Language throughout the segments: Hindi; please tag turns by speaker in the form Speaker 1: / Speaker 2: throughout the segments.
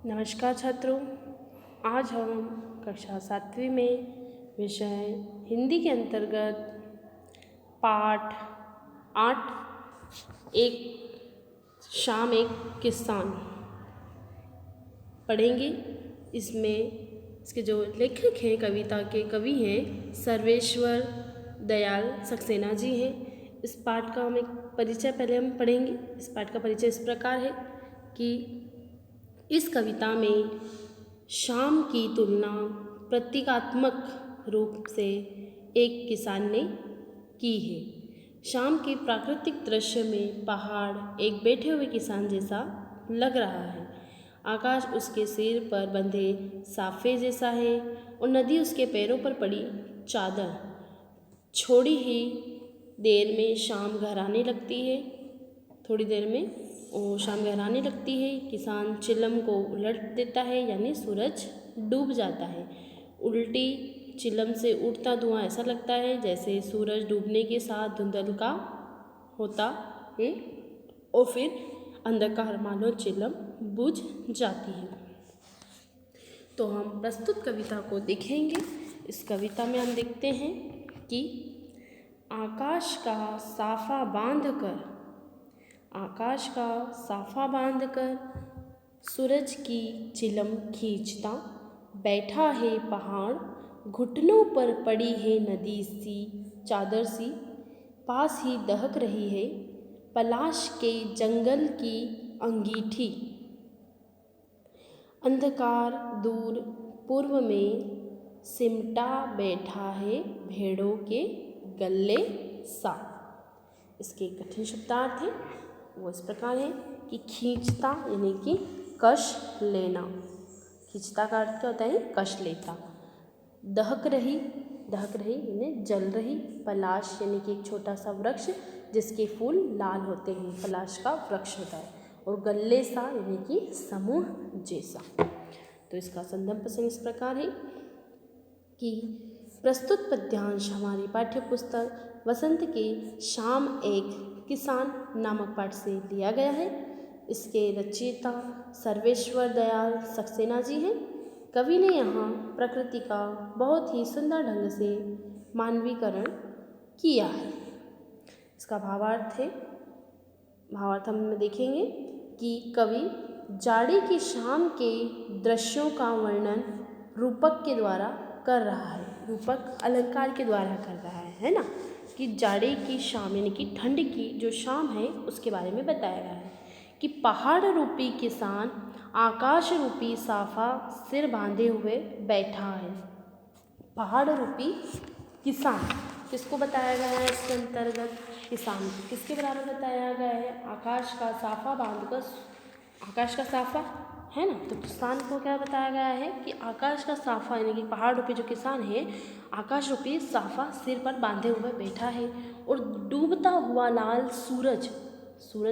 Speaker 1: नमस्कार छात्रों, आज हम कक्षा 7वीं में विषय हिंदी के अंतर्गत पाठ 8 एक शाम एक किसान पढ़ेंगे। इसके जो लेखक हैं, कविता के कवि हैं, सर्वेश्वर दयाल सक्सेना जी हैं। इस पाठ का हम एक परिचय पहले हम पढ़ेंगे। इस पाठ का परिचय इस प्रकार है कि इस कविता में शाम की तुलना प्रतीकात्मक रूप से एक किसान ने की है। शाम के प्राकृतिक दृश्य में पहाड़ एक बैठे हुए किसान जैसा लग रहा है। आकाश उसके सिर पर बंधे साफे जैसा है और नदी उसके पैरों पर पड़ी चादर। थोड़ी ही देर में शाम गहराने लगती है। थोड़ी देर में शाम गहराने लगती है। किसान चिलम को उलट देता है, यानी सूरज डूब जाता है। उल्टी चिलम से उठता धुआं ऐसा लगता है जैसे सूरज डूबने के साथ धुंधलका होता है और फिर अंधकार मानो चिलम बुझ जाती है। तो हम प्रस्तुत कविता को देखेंगे। इस कविता में हम देखते हैं कि आकाश का साफा बांधकर सूरज की चिलम खींचता बैठा है पहाड़, घुटनों पर पड़ी है नदी सी चादर सी, पास ही दहक रही है पलाश के जंगल की अंगीठी। अंधकार दूर पूर्व में सिमटा बैठा है भेड़ों के गले सा। इसके कठिन शब्दार्थ हैं वो इस प्रकार है कि खींचता यानी कि कश लेना। खींचता का अर्थ क्या होता है? कश लेता। दहक रही यानी जल रही। पलाश यानी कि एक छोटा सा वृक्ष जिसके फूल लाल होते हैं, पलाश का वृक्ष होता है। और गल्ले सा यानी कि समूह जैसा। तो इसका संदर्भ प्रसंग इस प्रकार है कि प्रस्तुत पद्यांश हमारी पाठ्य पुस्तक वसंत के शाम एक किसान नामक पाठ से लिया गया है। इसके रचयिता सर्वेश्वर दयाल सक्सेना जी हैं। कवि ने यहाँ प्रकृति का बहुत ही सुंदर ढंग से मानवीकरण किया है। इसका भावार्थ हम देखेंगे कि कवि जाड़े की शाम के दृश्यों का वर्णन रूपक के द्वारा कर रहा है। रूपक अलंकार के द्वारा कर रहा है ना, कि जाड़े की शाम यानी कि ठंड की जो शाम है उसके बारे में बताया गया है कि पहाड़ रूपी किसान आकाश रूपी साफा सिर बांधे हुए बैठा है। पहाड़ रूपी किसान किसको बताया गया है? इसके अंतर्गत किसान किसके बराबर बताया गया है? आकाश का साफा बांधकर, आकाश का साफा है ना, तो किसान को क्या बताया गया है कि आकाश का साफा यानी कि पहाड़ रूपी जो किसान है आकाश रूपी साफा सिर पर बांधे हुए बैठा है। और डूबता हुआ लाल सूरज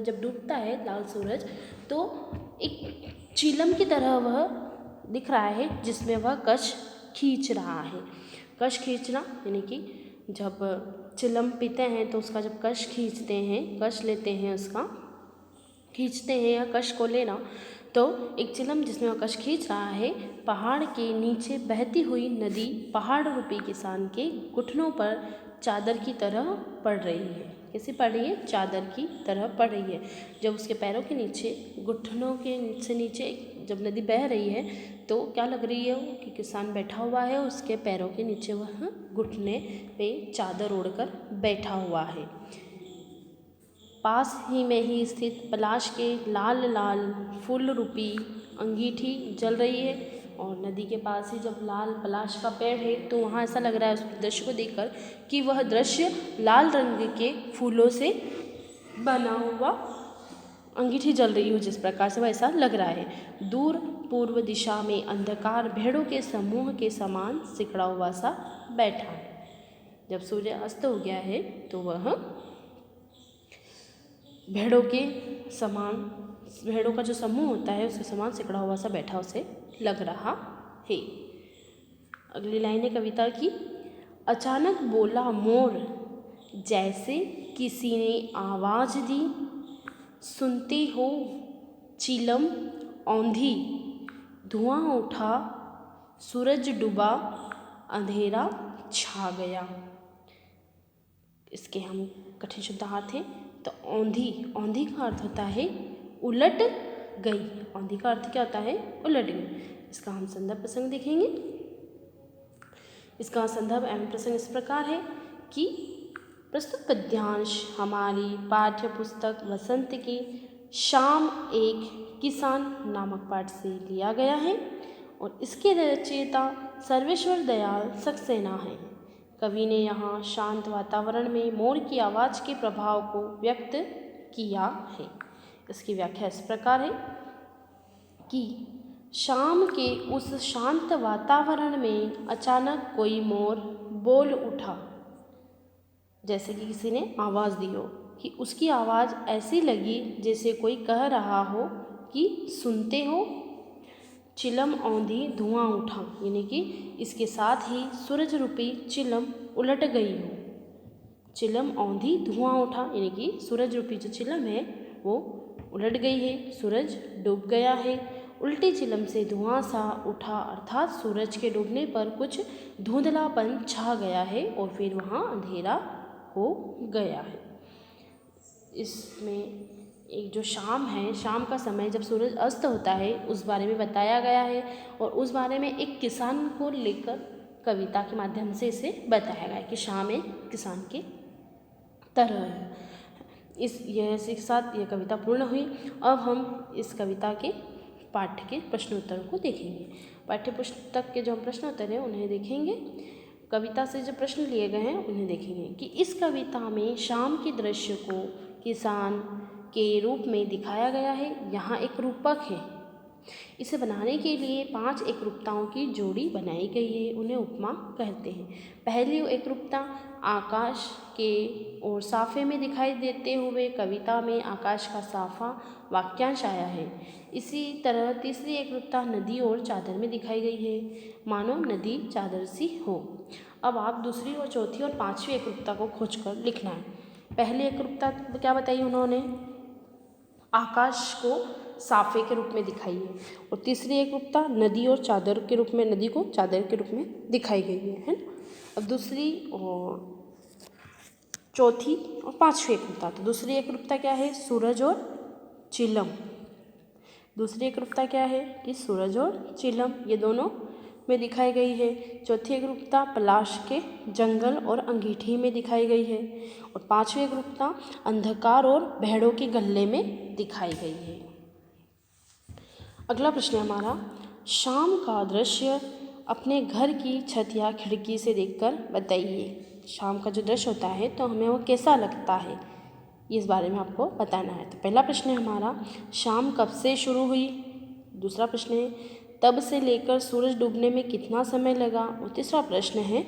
Speaker 1: जब डूबता है लाल सूरज, तो एक चिलम की तरह वह दिख रहा है जिसमें वह कश खींच रहा है। कश खींचना यानी कि जब चिलम पीते हैं तो उसका जब कश खींचते हैं, कश लेते हैं, उसका खींचते हैं या कश को लेना, तो एक चिलम जिसमें वह कश खींच रहा है। पहाड़ के नीचे बहती हुई नदी पहाड़ रूपी किसान के घुटनों पर चादर की तरह पड़ रही है। कैसी पड़ रही है? चादर की तरह पड़ रही है। जब उसके पैरों के नीचे, घुटनों के से नीचे जब नदी बह रही है तो क्या लग रही है वो कि किसान बैठा हुआ है, उसके पैरों के नीचे वह घुटने पे चादर ओढ़कर बैठा हुआ है। पास ही में ही स्थित पलाश के लाल लाल फूल रूपी अंगीठी जल रही है। और नदी के पास ही जब लाल पलाश का पेड़ है तो वहाँ ऐसा लग रहा है उस दृश्य को देखकर कि वह दृश्य लाल रंग के फूलों से बना हुआ अंगीठी जल रही हो, जिस प्रकार से वह ऐसा लग रहा है। दूर पूर्व दिशा में अंधकार भेड़ों के समूह के समान सिकड़ा हुआ सा बैठा है। जब सूर्य अस्त हो गया है तो वह भेड़ों का जो समूह होता है उसके समान सिकड़ा हुआ सा बैठा उसे लग रहा है। अगली लाइन है कविता की। अचानक बोला मोर जैसे किसी ने आवाज दी, सुनते हो चिलम औंधी धुआं उठा, सूरज डूबा, अंधेरा छा गया। इसके हम कठिन शब्दार्थ हैं। तो औंधी, औंधी का अर्थ होता है उलट गई। औंधी का अर्थ क्या होता है? उलट गई। इसका हम संदर्भ प्रसंग देखेंगे। इसका संदर्भ एवं प्रसंग इस प्रकार है कि प्रस्तुत पद्यांश हमारी पाठ्य पुस्तक वसंत की शाम एक किसान नामक पाठ से लिया गया है और इसके रचयिता सर्वेश्वर दयाल सक्सेना हैं। कवि ने यहाँ शांत वातावरण में मोर की आवाज़ के प्रभाव को व्यक्त किया है। इसकी व्याख्या इस प्रकार है कि शाम के उस शांत वातावरण में अचानक कोई मोर बोल उठा, जैसे कि किसी ने आवाज़ दी हो, कि उसकी आवाज़ ऐसी लगी जैसे कोई कह रहा हो कि सुनते हो, चिलम औंधी धुआं उठा, यानी कि इसके साथ ही सूरज रूपी चिलम उलट गई हो। चिलम औंधी धुआं उठा, यानी कि सूरज रूपी जो चिलम है वो उलट गई है, सूरज डूब गया है। उल्टी चिलम से धुआं सा उठा, अर्थात सूरज के डूबने पर कुछ धुंधलापन छा गया है और फिर वहाँ अंधेरा हो गया है। इसमें एक जो शाम है, शाम का समय जब सूरज अस्त होता है उस बारे में बताया गया है और उस बारे में एक किसान को लेकर कविता के माध्यम से इसे बताया गया है कि शाम एक किसान के तरह है। इसके साथ ये कविता पूर्ण हुई। अब हम इस कविता के पाठ्य के प्रश्नोत्तर को देखेंगे। पाठ्य पुस्तक के जो हम प्रश्नोत्तर हैं उन्हें देखेंगे। कविता से जो प्रश्न लिए गए हैं उन्हें देखेंगे कि इस कविता में शाम के दृश्य को किसान के रूप में दिखाया गया है। यहाँ एक रूपक है, इसे बनाने के लिए 5 एकरूपताओं की जोड़ी बनाई गई है, उन्हें उपमा कहते हैं। पहली एकरूपता आकाश के और साफे में दिखाई देते हुए कविता में आकाश का साफा वाक्यांश आया है। इसी तरह तीसरी एकरूपता नदी और चादर में दिखाई गई है, मानो नदी चादर सी हो। अब आप दूसरी और चौथी और पांचवी एकरूपता को खोजकर लिखना है। पहली एकरूपता क्या बताई उन्होंने? आकाश को साफे के रूप में दिखाई है और तीसरी एकरूपता नदी और चादर के रूप में, नदी को चादर के रूप में दिखाई गई है ना। अब दूसरी और चौथी और पांचवी एकरूपता, तो दूसरी एकरूपता क्या है? सूरज और चिलम। दूसरी एकरूपता क्या है कि सूरज और चिलम ये दोनों में दिखाई गई है। चौथी एकरूपता पलाश के जंगल और अंगीठी में दिखाई गई है और पांचवी एकरूपता अंधकार और भेड़ों के गल्ले में दिखाई गई है। अगला प्रश्न है हमारा, शाम का दृश्य अपने घर की छत या खिड़की से देखकर बताइए। शाम का जो दृश्य होता है तो हमें वो कैसा लगता है, इस बारे में आपको बताना है। तो पहला प्रश्न है हमारा, शाम कब से शुरू हुई? दूसरा प्रश्न है, तब से लेकर सूरज डूबने में कितना समय लगा? और तीसरा प्रश्न है,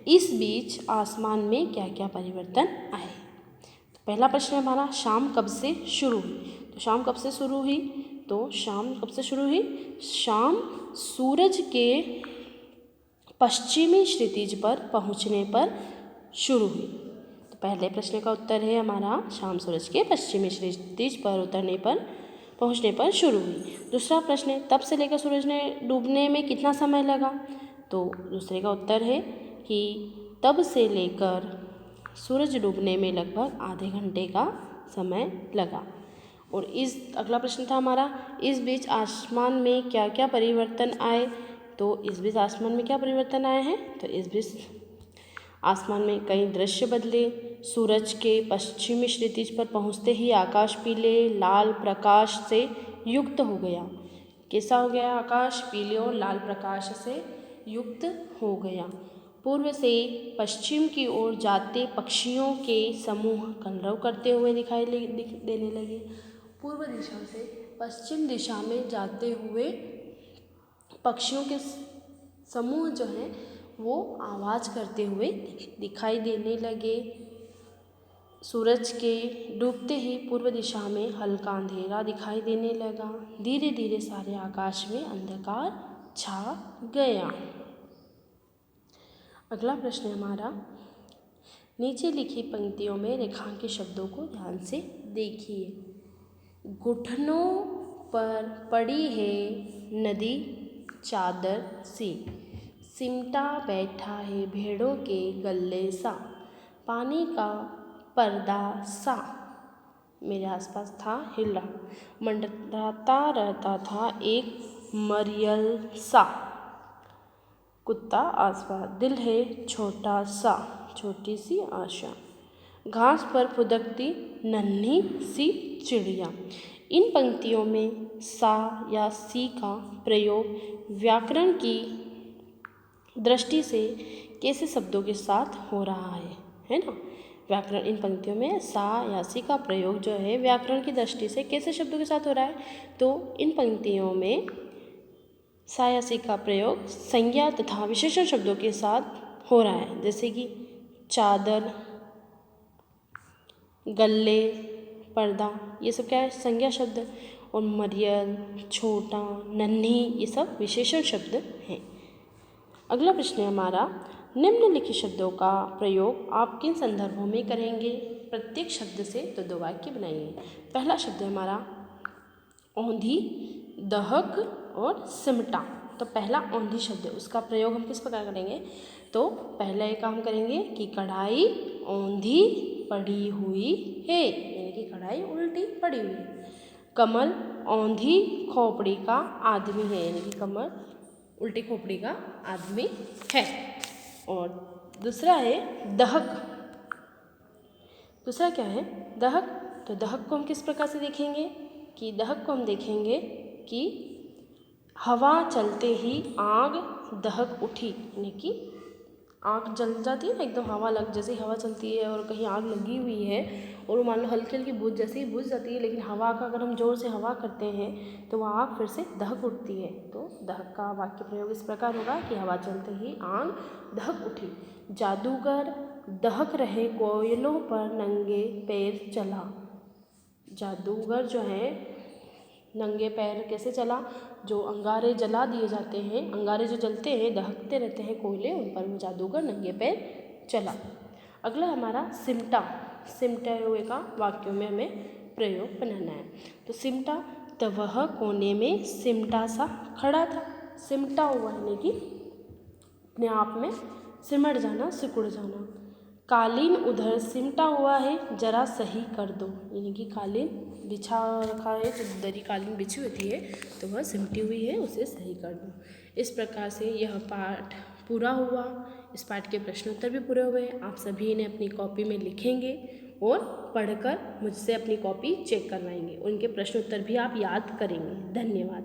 Speaker 1: इस बीच आसमान में क्या क्या परिवर्तन आए? तो पहला प्रश्न है हमारा, शाम कब से शुरू हुई? तो शाम कब से शुरू हुई? तो शाम कब से शुरू हुई? शाम सूरज के पश्चिमी क्षितिज पर पहुंचने पर शुरू हुई। तो पहले प्रश्न का उत्तर है हमारा, शाम सूरज के पश्चिमी क्षितिज पर पहुंचने पर शुरू हुई। दूसरा प्रश्न है, तब से लेकर सूरज ने डूबने में कितना समय लगा? तो दूसरे का उत्तर है कि तब से लेकर सूरज डूबने में लगभग आधे घंटे का समय लगा। और अगला प्रश्न था हमारा, इस बीच आसमान में क्या क्या परिवर्तन आए? तो इस बीच आसमान में क्या परिवर्तन आए हैं? तो इस बीच आसमान में कई दृश्य बदले। सूरज के पश्चिमी क्षितिज पर पहुंचते ही आकाश पीले लाल प्रकाश से युक्त हो गया। कैसा हो गया? आकाश पीले और लाल प्रकाश से युक्त हो गया। पूर्व से पश्चिम की ओर जाते पक्षियों के समूह कलरव करते हुए दिखाई देने लगे। पूर्व दिशा से पश्चिम दिशा में जाते हुए पक्षियों के समूह जो हैं वो आवाज़ करते हुए दिखाई देने लगे। सूरज के डूबते ही पूर्व दिशा में हल्का अंधेरा दिखाई देने लगा। धीरे धीरे सारे आकाश में अंधकार छा गया। अगला प्रश्न है हमारा, नीचे लिखी पंक्तियों में रेखांकित शब्दों को ध्यान से देखिए। घुटनों पर पड़ी है नदी चादर सी। सिमटा बैठा है भेड़ों के गले सा। पानी का पर्दा सा मेरे आसपास था हिल रहा। मंडराता रहता था एक मरियल सा। कुत्ता आसपास दिल है छोटा सा, छोटी सी आशा। घास पर फुदकती नन्ही सी चिड़िया। इन पंक्तियों में सा या सी का प्रयोग व्याकरण की दृष्टि से कैसे शब्दों के साथ हो रहा है ना। व्याकरण इन पंक्तियों में सा या सी का प्रयोग जो है व्याकरण की दृष्टि से कैसे शब्दों के साथ हो रहा है, तो इन पंक्तियों में सा या सी का प्रयोग संज्ञा तथा विशेषण शब्दों के साथ हो रहा है, जैसे कि चादर, गल्ले, पर्दा, ये सब क्या है संज्ञा शब्द, और मरियल, छोटा, नन्ही, ये सब विशेषण शब्द हैं। अगला प्रश्न है हमारा, निम्नलिखित शब्दों का प्रयोग आप किन संदर्भों में करेंगे? प्रत्येक शब्द से तो दो वाक्य बनाइए। पहला शब्द है हमारा औंधी, दहक और सिमटा। तो पहला औंधी शब्द है, उसका प्रयोग हम किस प्रकार करेंगे? तो पहला एक काम करेंगे कि कढ़ाई औंधी पड़ी हुई है, यानी कि कढ़ाई उल्टी पड़ी हुई है। कमल औंधी खोपड़ी का आदमी है, यानी कि कमल उल्टी खोपड़ी का आदमी है। और दूसरा है दहक। दूसरा क्या है? दहक। तो दहक को हम किस प्रकार से देखेंगे कि दहक को हम देखेंगे कि हवा चलते ही आग दहक उठी, यानी कि आग जल जाती है ना एकदम, हवा लग जैसे हवा चलती है और कहीं आग लगी हुई है और मान लो हल्की हल्की बुझ जैसे ही बुझ जाती है, लेकिन हवा का अगर हम जोर से हवा करते हैं तो वह आग फिर से दहक उठती है। तो दहक का वाक्य प्रयोग इस प्रकार होगा कि हवा चलते ही आग दहक उठी। जादूगर दहक रहे कोयलों पर नंगे पैर चला। जादूगर जो है नंगे पैर कैसे चला? जो अंगारे जला दिए जाते हैं, अंगारे जो जलते हैं दहकते रहते हैं कोयले, उन पर वो जादूगर नंगे पैर चला। अगला हमारा सिमटा। सिमटे हुए का वाक्यों में हमें प्रयोग बनाना है। तो सिमटा, तो वह कोने में सिमटा सा खड़ा था। सिमटा हुआ यानी कि अपने आप में सिमट जाना, सिकुड़ जाना। कालीन उधर सिमटा हुआ है, जरा सही कर दो, यानी कि कालीन बिछा रखा है, जो दरी कालीन बिछी होती है तो वह सिमटी हुई है, उसे सही कर दो। इस प्रकार से यह पाठ पूरा हुआ। इस पाठ के प्रश्न उत्तर भी पूरे हुए। आप सभी इन्हें अपनी कॉपी में लिखेंगे और पढ़कर मुझसे अपनी कॉपी चेक करवाएंगे। उनके प्रश्न उत्तर भी आप याद करेंगे। धन्यवाद।